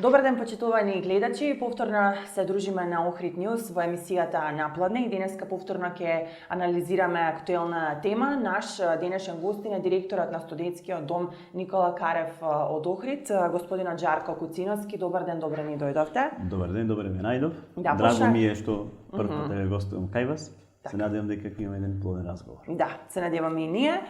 Добар ден, почитувани гледачи. Повторно се дружиме на Охрид Ньюс во емисијата Напладне и денеска повторно ќе анализираме актуелна тема. Наш денешен гостин е директорот на студентскиот дом Никола Карев од Охрид, господинот Жарко Куциновски. Добар ден, добре ни дојдовте. Добар ден, добре ме најдов. Да, Драго ми е што прв пат гостувам кај вас. Се надевам дека ќе имаме еден плоден разговор. Да, се надеваме и ние.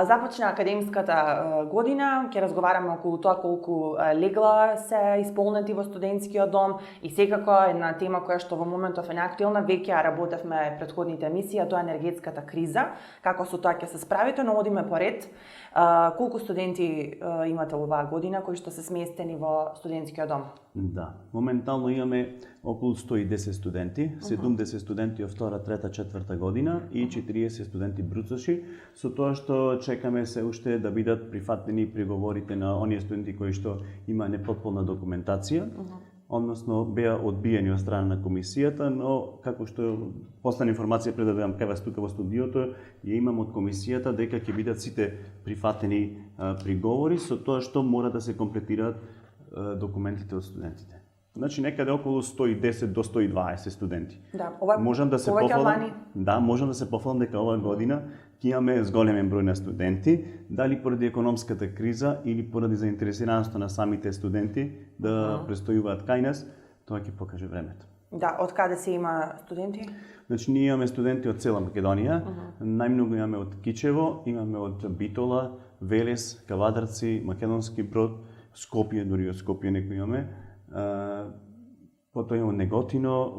Започна академската година, ќе разговараме околу тоа колку легла се исполнети во студентскиот дом и секако една тема која што во моментов е неактуелна, веќе ја работевме предходните емисии, а тоа е енергетската криза, како со тоа ќе се справите, но одиме поред. Колку студенти имате оваа година кои што се сместени во студентскиот дом? Да, моментално имаме околу 110 студенти, 70 студенти од втора, трета, четврта година и 40 студенти бруцоши, со тоа што чекаме се уште да бидат прифатени приговорите на оние студенти кои што има непотполна документација, односно беа одбиени од страна на комисијата, но како што последна информација пред да дојдам кај вас тука во студиото, ја имам од комисијата дека ќе бидат сите прифатени приговори со тоа што мора да се комплетираат документите од студентите. Значи некаде околу 110 до 120 студенти. Да, ова можам да се пофалам. Да, можам да се пофалам дека оваа година ќе имаме зголемен број на студенти, дали поради економската криза или поради заинтересираноста на самите студенти да престојуваат кај нас, тоа ќе покаже времето. Да, од каде се има студенти? Значи ние имаме студенти од цела Македонија, најмногу имаме од Кичево, имаме од Битола, Велес, Кавадарци, Македонски Брод, Скопје, дури од Скопје некои имаме. Потоа имаме Неготино,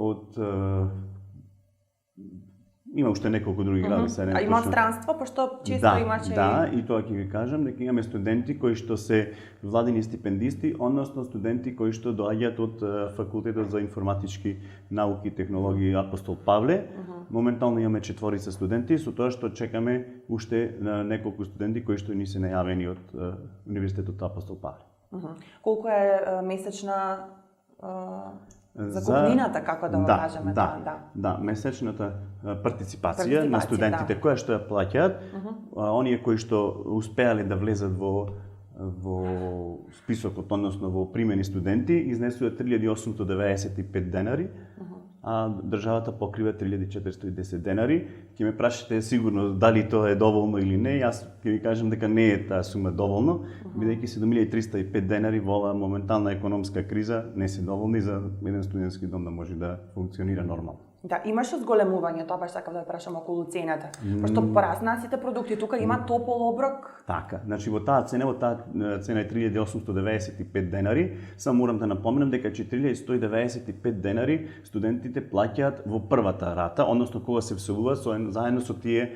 има уште неколку други гради се. А има странство, пошто често имаше Да, и тоа ќе ви кажам дека имаме студенти кои што се владини стипендисти, односно студенти кои што доаѓаат од факултетот за информатички науки и технологии Апостол Павле. Моментално имаме 4 студенти, со тоа што чекаме уште неколку студенти кои што ни се најавени од Универзитетот Апостол Павле. Колку е месечна закупнината, како да го кажеме тоа? Да, месечната партиципација на студентите која што ја плаќаат, оние кои што успеале да влезат во списокот, односно во примени студенти, изнесуваат 3895 денари, а државата покрива 3410 денари. Ќе ме прашате сигурно дали тоа е доволно или не. Јас ќе ви кажам дека не е таа сума доволно, бидејќи 7305 денари во оваа моментална економска криза не се доволни за еден студентски дом да може да функционира нормално. Да, имаше зголемување, тоа баш сакав да прашам околу цената. Пошто порасна сите продукти, тука има топол оброк. Така, значи во таа цена е 3895 денари. Само морам да напоменам дека 4195 денари студентите плаќаат во првата рата, односно кога се всувуваат заедно со тие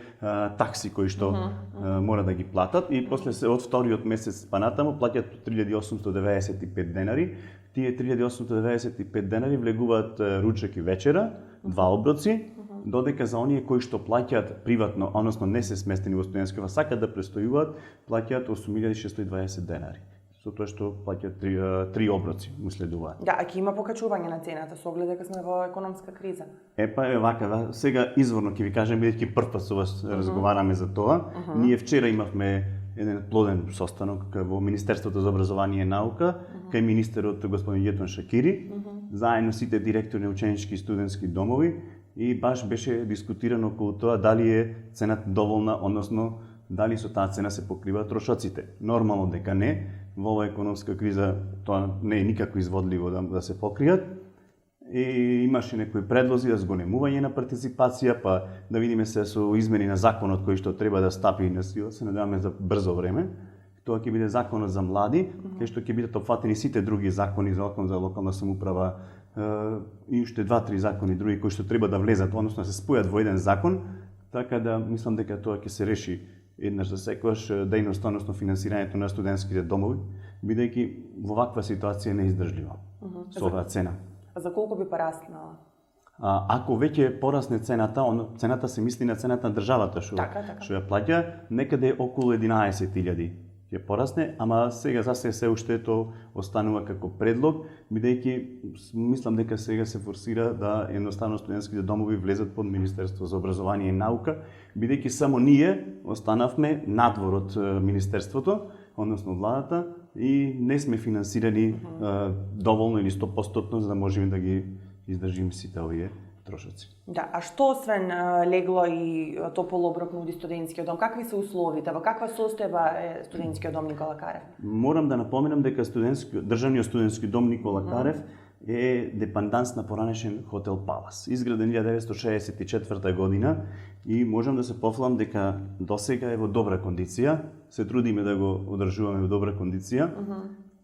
такси кои што мора да ги платат и после се од вториот месец па натаму плаќаат 3895 денари. Тие 3895 денари влегуваат ручек и вечера, 2 оброци, додека за оние кои што плаќаат приватно, односно не се сместени во студентскиот, сакаат да престојуваат, плаќаат 8620 денари. Со тоа што плаќаат 3 оброци му следуваат. Да, а ќе има покачување на цената со оглед дека сме во економска криза. Вака, сега изворно ќе ви кажам бидејќи прв пат со вас разговараме за тоа. Ние вчера имавме еден плоден состанок во Министерството за образование и наука, кај министерот господин Јетон Шакири, заедно сите директори на ученички и студентски домови и баш беше дискутирано околу тоа дали е цената доволна, односно дали со таа цена се покриваат трошоците. Нормално дека не, во оваа економска криза тоа не е никако изводливо да се покријат. И имаше некои предлози за зголемување на партиципација, па да видиме се со измени на законот кој што треба да стапи на сила, се надеваме за брзо време. Тоа ќе биде законот за млади, кај што ќе бидат опфатени сите други закони за локална самоуправа и уште 2-3 закони други кои што треба да влезат, односно се спојат во еден закон, така да мислам дека тоа ќе се реши еднаш за секогаш дејноста, односно финансирањето на студентските домови, бидејќи во ваква ситуација не е издржливо со оваа цена. За колку би пораснала? Ако веќе порасне цената се мисли на цената на државата што ја плаќа, некаде околу 11.000 ќе порасне, ама сега за се уште тоа останува како предлог, бидејќи мислам дека сега се форсира да едноставно студентските домови влезат под Министерство за образование и наука, бидејќи само ние останавме надвор од Министерството, односно од владата, и не сме финансирани доволно или 100% за да можеме да ги издржиме сите овие трошоци. Да, а што освен легло и топол оброк нуди студентскиот дом? Какви се условите? Во каква состојба е студентскиот дом Никола Карев? Морам да напоменам дека државниот студентски дом Никола Карев е депанданс на поранешен хотел Палас, изграден 1964 година, и можам да се пофлам дека досега е во добра кондиција, се трудиме да го одржуваме во добра кондиција,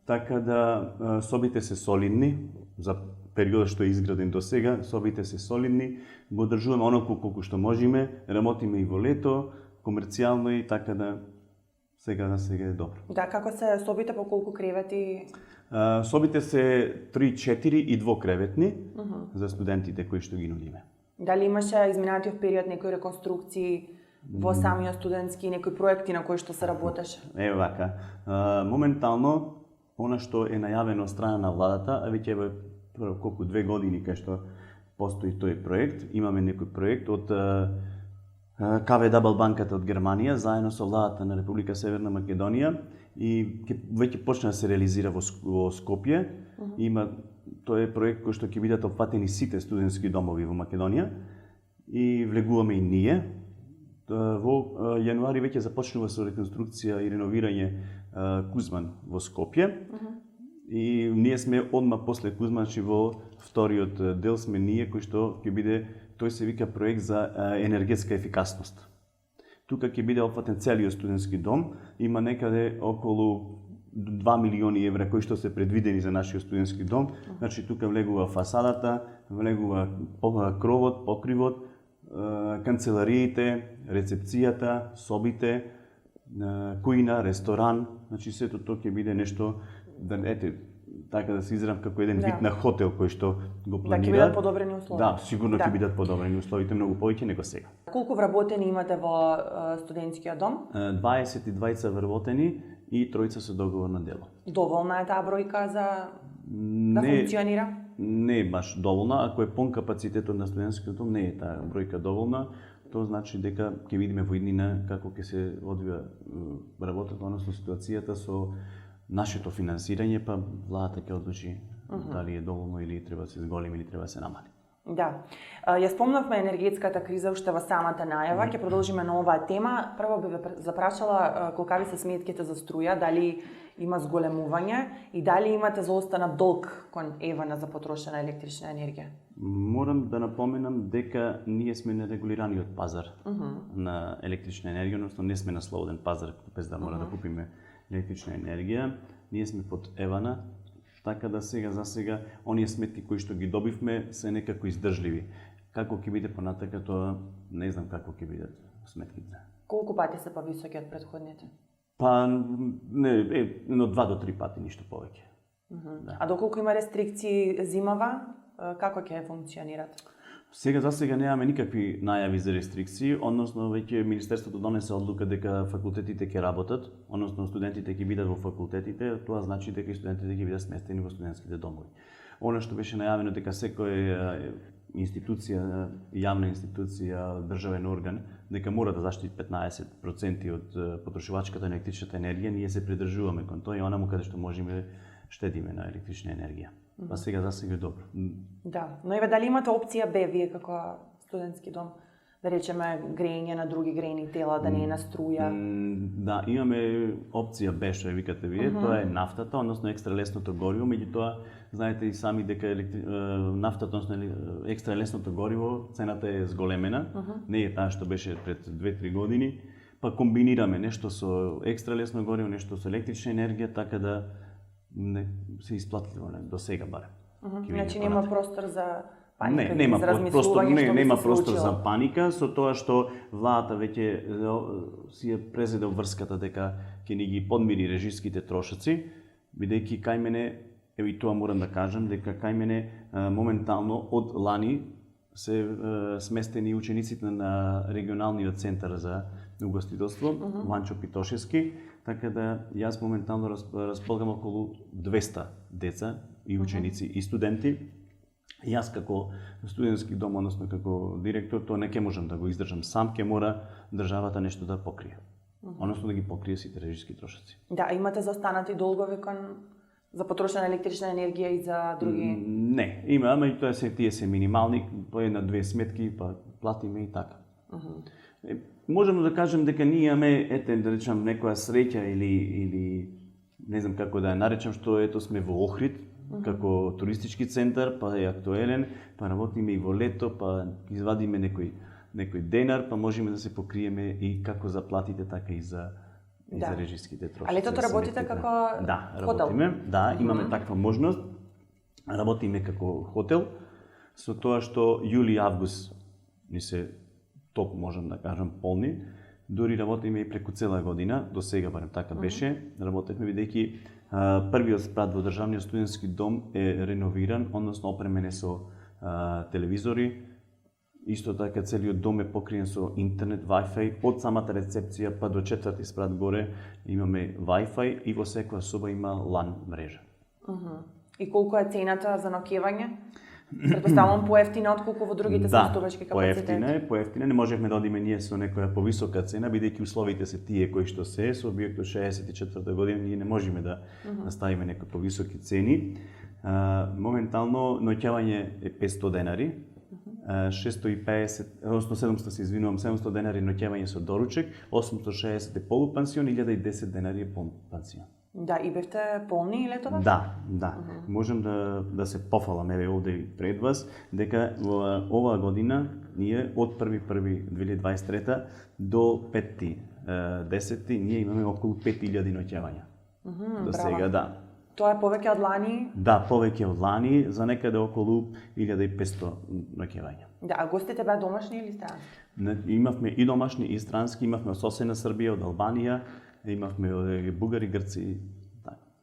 така да собите се солидни, за периодот што е изграден до сега, собите се солидни, го одржуваме оноку колку што можеме, работиме и во лето, комерцијално, и така да сега е добро. Да, како се собите, по колку кревети? Собите се 3, 4 и двокреветни за студентите кои што ги нудиме. Дали имаше изминатиот период некои реконструкции во самиот студентски, некои проекти на кои што се работеше? Еве вака. Моментално, она што е најавено од страна на владата, а веќе е колку 2 години кај што постои тој проект, имаме некој проект од KfW банката од Германија, заедно со владата на Република Северна Македонија, и веќе почна да се реализира во Скопје. Тој е проект кој што ќе бидат опфатени сите студентски домови во Македонија, и влегуваме и ние. Во јануари веќе започнува со реконструкција и реновирање Кузман во Скопје. И ние сме одма после Кузман, во вториот дел сме ние, кој што ќе биде, тој се вика проект за енергетска ефикасност. Тука ќе биде опфатен целиот студентски дом, има некаде околу 2 милиони евра кои што се предвидени за нашиот студентски дом. Значи тука влегува фасадата, влегува кровот, покривот, канцелариите, рецепцијата, собите, кујна, ресторан. Значи сето тоа ќе биде нешто, така да се изразам, како еден вид на хотел кој што го планира. Да, ќе бидат подобрени услови. Да, сигурно ќе бидат подобрени условите, многу повеќе него сега. Колку вработени имате во студентскиот дом? 22 вработени и 3 со договор на дело. Доволна е таа бројка за да функционира? Не е баш доволна. Ако е пон капацитетот на студентскиот дом, не е таа бројка доволна. Тоа значи дека ќе видиме во иднина како ќе се одвива работата, односно ситуацијата со нашето финансирање, па владата ќе одлучи дали е доволно или треба да се зголеми или треба да се намали. Да. Ја спомнавме енергетската криза уште во самата најава, ќе продолжиме на оваа тема. Прво би ве запрашала колкави се сметките за струја, дали има зголемување и дали имате заостанат долг кон Евана за потрошена електрична енергија? Морам да напоменам дека ние сме на регулираниот пазар на електрична енергија, односно не сме на слободен пазар без да мора да купиме електрична енергија. Ние сме под Евана, така да за сега, оние сметки кои што ги добивме се некако издржливи. Како ќе биде понатака, тоа не знам како ќе бидат сметките. Колку пати се повисоки од претходните? Па, не, едно 2 до 3 пати, ништо повеќе. Да. А доколку има рестрикции зимава, како ќе функционират? За сега немаме никакви најави за рестрикции, односно веќе Министерството донесе одлука дека факултетите ќе работат, односно студентите ќе бидат во факултетите, тоа значи дека и студентите ќе бидат сместени во студентските домови. Она што беше најавено дека секоја институција, јавна институција, државен орган, дека мора да заштити 15% од потрошувачката на електричната енергија, ние се придржуваме кон тоа и онаму каде што можеме штедиме на електрична енергија. Па сега е добро. Да, но еве дали имате опција Б вие како студентски дом? Да речеме грејење на други грејни тела, да не е на струја? Да, имаме опција Б, што ја викате вие, тоа е нафтата, односно екстралесното гориво, меѓутоа знаете и сами дека нафтата, односно екстралесното гориво, цената е зголемена, не е таа што беше пред 2-3 години, па комбинираме нешто со екстралесно гориво, нешто со електрична енергија, така да не се исплатливо до сега барем. Значи нема простор за паника, нема простор за паника, со тоа што владата веќе си ја презеде врската дека ќе ни ги подмири режиските трошоци, бидејќи кај мене, ево и тоа морам да кажам, дека кај мене моментално од лани се сместени учениците на регионалниот центар за угостителство, Ванчо Питошевски, така да јас моментално располагам околу 200 деца и ученици и студенти. Јас како студентски дом, односно како директор, тоа не ќе можам да го издржам сам, ќе мора државата нешто да покрие. односно да ги покрие сите режиски трошоци. Да, имате заостанати долгови за потрошена електрична енергија и за други? Не, имаме и тоа тие се минимални, по една-две сметки, па платиме и така. Можеме да кажем дека ние имаме, да речем, некоја среќа или не знам како да ја наречам, што сме во Охрид, како туристички центар, па е актуелен, па работиме и во лето, па извадиме некој денар, па можеме да се покриеме и како за платите, така и за режиските трошоци. А летото работите како хотел? Работиме, имаме таква можност. Работиме како хотел, со тоа што јули и август ни се топ, можам да кажам, полни. Дори работиме и преку цела година, до сега барем така беше. Работевме бидејќи првиот спрат во државниот студентски дом е реновиран, односно опремен е со телевизори. Исто така целиот дом е покриен со интернет, Wi-Fi, од самата рецепција па до четврти спрат горе имаме Wi-Fi и во секоја соба има LAN мрежа. И колку е цената за ноќевање? Претпоставувам поевтина отколку во другите сместувачки капацитети. Поевтина. Не можевме да одиме ние со некоја повисока цена, бидејќи условите се тие кои што се, со објектот 64 година ние не можеме да наставиме некои повисоки цени. Моментално ноќевање е 500 денари. 650, односно 700 се извинувам, 700 денари ноќевање со доручек, 860 е полупансион, 1010 денари е полупансион. Да, и бевте полни летоваш? Да. Можам да се пофалам еве овде пред вас дека во оваа година ние од 1.1.2023 до 5.10 ние имаме околу 5000 ноќевања. До сега, да. Тоа е повеќе од лани? Да, повеќе од лани, за некаде околу 1500 ноќевања. Да, а гостите беа домашни или странски? Имавме и домашни и странски, имавме од соседна Србија, од Албанија, имавме од бугари, грци.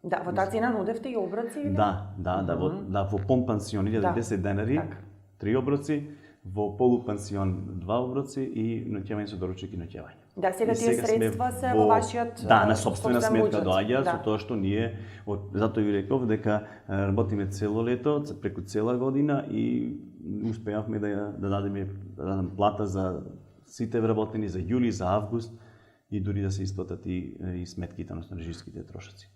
Да, во таа цена нудевте и оброци или? Да, во помпансион 1010 денари, 3 оброци, во полупансион 2 оброци и ноќевање со доручек и ноќевање. Да, сега тие средства се во вашиот на собствена сметка доаѓа, со тоа што ние затоа ви реков дека работиме цело лето, преку цела година и успеавме да дадеме плата за сите вработени за јули, за август и дури да се исплатат и сметките, односно режиските трошоци.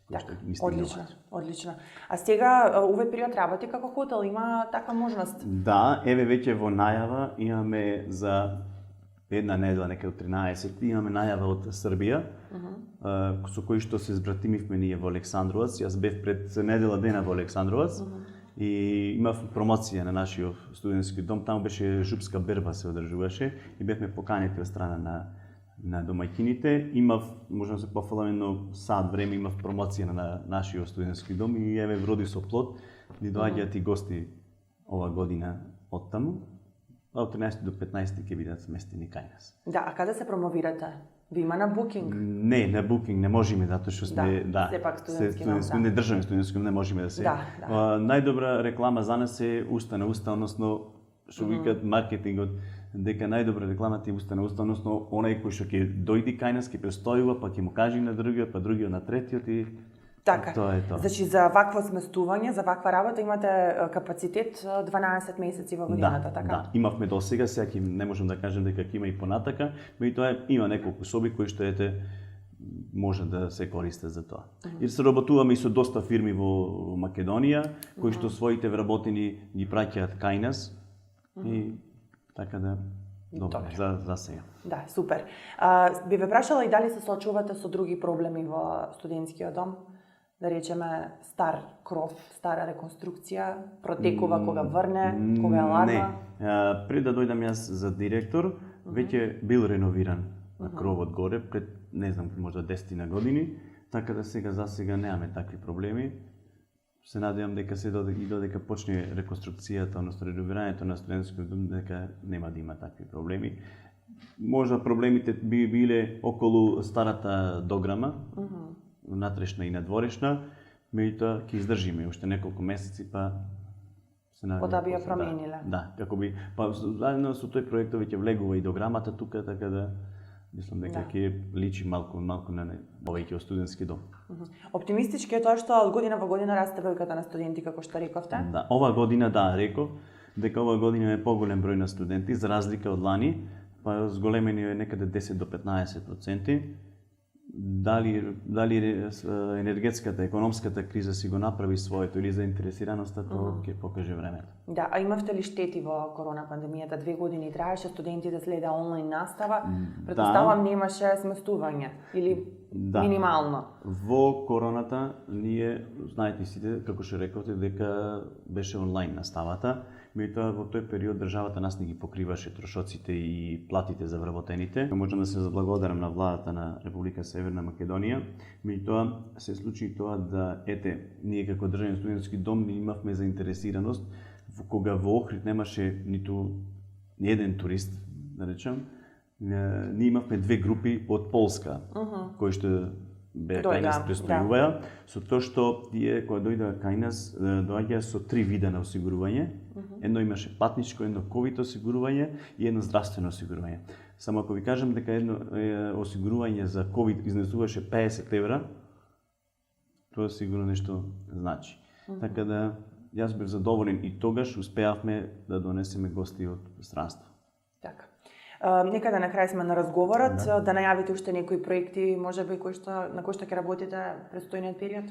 Одлично. А сега овој период работи како хотел, има таква можност? Да, еве веќе во најава имаме за една недела, некаде од 13, имаме најава од Србија, со кои што се збратимивме ние во Александровац. Јас бев пред недела дена во Александровац и имав промоција на нашиот студентски дом, таму беше жупска берба се одржуваше и бевме поканети од страна на домаќините. Имав, можам да се пофалам, едно сат време имав промоција на нашиот студентски дом и еве вроди со плод, ни доаѓаат и гости ова година од таму. Од 13 до 15 ќе бидат сместени кај нас. Да, а каде се промовирате? Ви има на букинг? Не, на букинг не можеме, затоа што сме сепак студентски не државни студентски не можеме да се. Најдобра реклама за нас е уста на уста, односно што викаат маркетингот, дека најдобра реклама ти е уста на уста, односно онај кој што ќе дојде кај нас, ќе престојува, па ќе му каже на другиот, па другиот на третиот и така. Тоа е тоа. Значи за вакво сместување, за ваква работа имате капацитет 12 месеци во годината, така? Да, имавме до сега, не можам да кажем дека ќе има и понатака, меѓутоа има неколку соби кои што може да се користат за тоа. И се работуваме и со доста фирми во Македонија, кои што своите вработени ги праќаат кај нас и така да добро за сега. Да, супер. Би ве прашала и дали се соочувате со други проблеми во студентскиот дом? Да речеме стар кров, стара реконструкција, протекува кога врне, кога е ладно? Не. Пред да дојдам јас за директор, веќе бил реновиран кровот горе пред, не знам, можда 10 години, така да сега за сега немаме такви проблеми. Се надевам дека се додека почне реконструкцијата, односно реновирањето на студентскиот дом, дека нема да има такви проблеми. Можда проблемите би биле околу старата дограма, натрешна и надворешна, меѓутоа ќе издржиме уште неколку месеци, па се надевам. Па да би ја промениле. Да, како би, па заедно со тој проект ќе влегува и дограмата тука, така да мислам дека ќе личи малку на повеќе студентски дом. Оптимистички е тоа што од година во година расте бројката на студенти, како што рековте? Да, ова година реков дека ова година е поголем број на студенти за разлика од лани, па зголемени е некаде 10 до 15%. дали енергетската, економската криза си го направи своето или заинтересираноста, тоа ќе покаже времето. Да, а имавте ли штети во корона пандемијата? 2 години траеше, студенти да следа онлайн настава, претпоставам немаше сместување или минимално. Во короната ние, знаете сите, како што рековте, дека беше онлайн наставата, меѓутоа во тој период државата нас не ги покриваше трошоците и платите за вработените. Можам да се заблагодарам на владата на Република Северна Македонија, меѓутоа се случи тоа да, ние како државен студентски дом не имавме заинтересираност, кога во Охрид немаше ниту еден турист, да речем, ние имавме 2 групи од Полска, кои што беа кај нас престојуваја, со тоа што тие кои дојдоа кај нас доаѓаа со 3 вида на осигурување. Едно имаше патничко, едно ковид осигурување и едно здравствено осигурување. Само ако ви кажам дека едно осигурување за ковид изнесуваше 50 евра, тоа сигурно нешто значи. Така да јас бев задоволен и тогаш успеавме да донесеме гости од странство. Така. Некаде на крај сме на разговорот, да најавите уште некои проекти, можеби на кои што ќе работите престојниот период?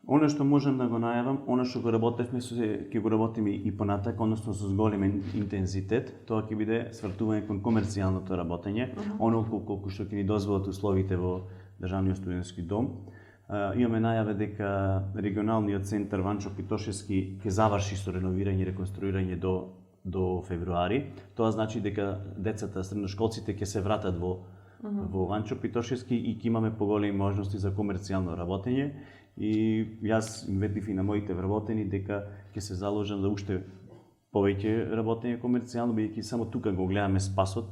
Оно што можам да го најавам, оно што го работевме, ќе го работиме и понатак, односно со голем интензитет, тоа ќе биде свртување кон комерцијалното работење, оно колку што ќе ни дозволат условите во Државниот студентски дом. Имаме најаве дека регионалниот центар Ванчо Питошевски ќе заврши со реновирање и реконструирање до февруари. Тоа значи дека децата, средношколците ќе се вратат во Ванчо Питошевски и ќе имаме поголеми можности за комерцијално работење. И јас им ветив и на моите вработени дека ќе се заложам за уште повеќе работење комерцијално, бидејќи само тука го гледаме спасот.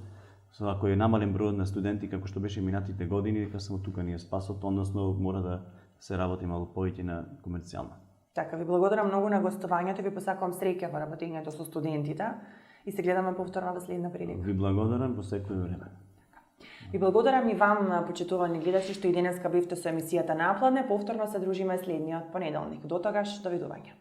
Ако е намален бројот на студенти како што беше минатите години, дека само тука ни е спасот, односно мора да се работи малку повеќе на комерцијално. Така, ви благодарам многу на гостувањето, ви посакувам среќа во работењето со студентите и се гледаме повторно во следна прилика. Ви благодарам во секој време. Ви благодарам и вам, почитувани гледачи, што и денеска бевте со емисијата Напладне. Повторно се дружиме следниот понеделник. До тогаш, довидување.